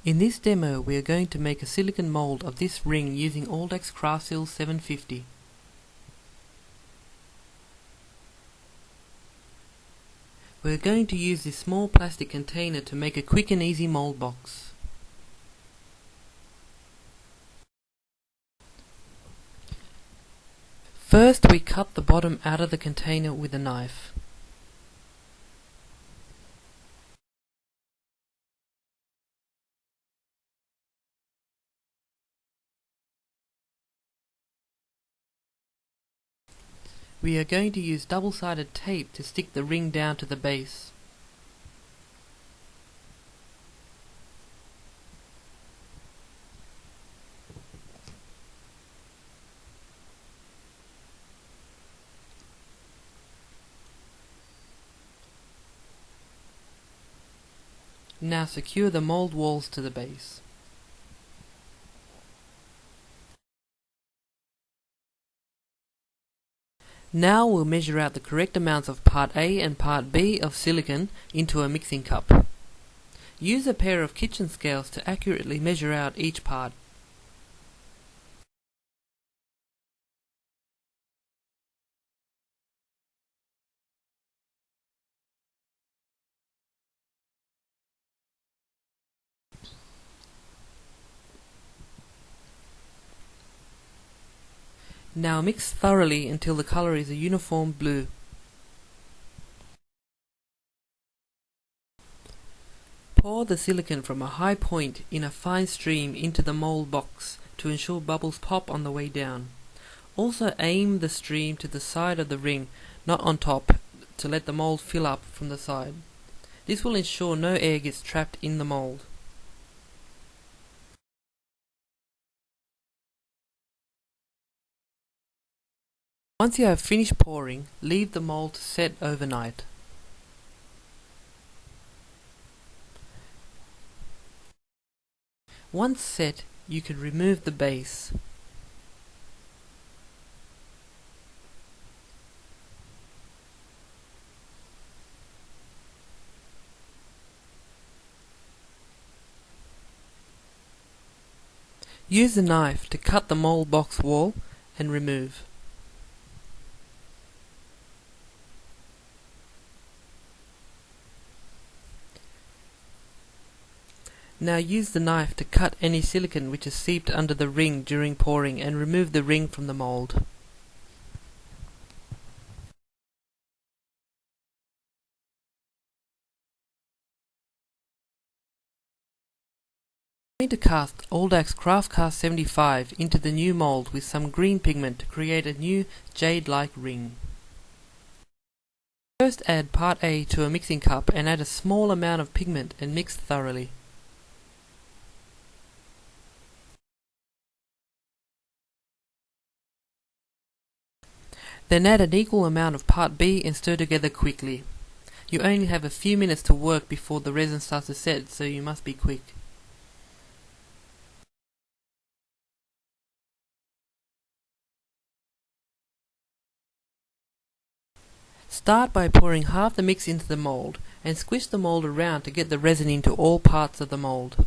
In this demo we are going to make a silicone mould of this ring using Alldex Craftsil 750. We are going to use this small plastic container to make a quick and easy mould box. First we cut the bottom out of the container with a knife. We are going to use double-sided tape to stick the ring down to the base. Now secure the mould walls to the base. Now we'll measure out the correct amounts of part A and part B of silicone into a mixing cup. Use a pair of kitchen scales to accurately measure out each part. Now mix thoroughly until the color is a uniform blue. Pour the silicone from a high point in a fine stream into the mould box to ensure bubbles pop on the way down. Also aim the stream to the side of the ring, not on top, to let the mould fill up from the side. This will ensure no air gets trapped in the mould. Once you have finished pouring, leave the mould to set overnight. Once set, you can remove the base. Use a knife to cut the mould box wall and remove. Now use the knife to cut any silicone which is seeped under the ring during pouring and remove the ring from the mould. I'm going to cast Alldex Craftsil 75 into the new mould with some green pigment to create a new jade-like ring. First add part A to a mixing cup and add a small amount of pigment and mix thoroughly. Then add an equal amount of part B and stir together quickly. You only have a few minutes to work before the resin starts to set, so you must be quick. Start by pouring half the mix into the mould and squish the mould around to get the resin into all parts of the mould.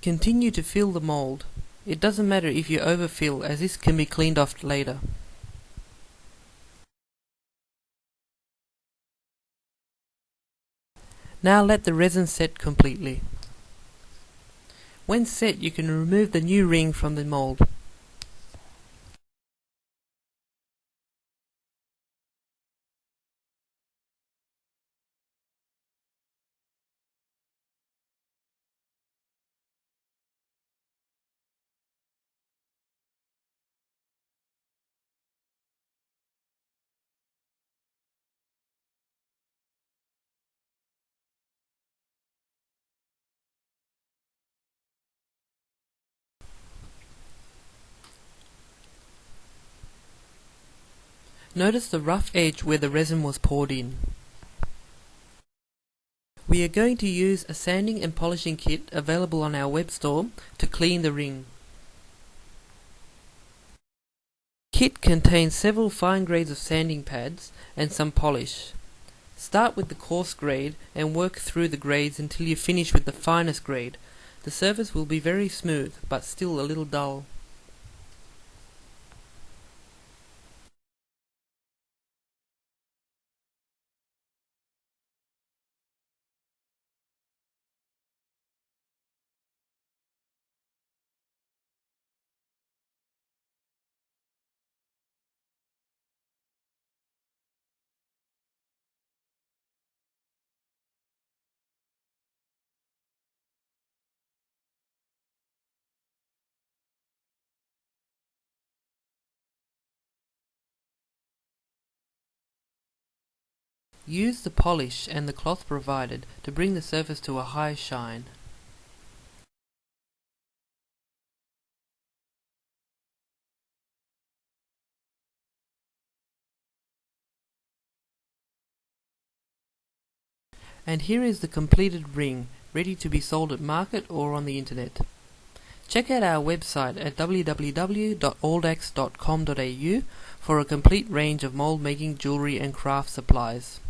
Continue to fill the mould. It doesn't matter if you overfill, as this can be cleaned off later. Now let the resin set completely. When set, you can remove the new ring from the mould. Notice the rough edge where the resin was poured in. We are going to use a sanding and polishing kit available on our web store to clean the ring. The kit contains several fine grades of sanding pads and some polish. Start with the coarse grade and work through the grades until you finish with the finest grade. The surface will be very smooth, but still a little dull. Use the polish and the cloth provided to bring the surface to a high shine. And here is the completed ring, ready to be sold at market or on the internet. Check out our website at www.oldax.com.au for a complete range of mould making jewellery and craft supplies.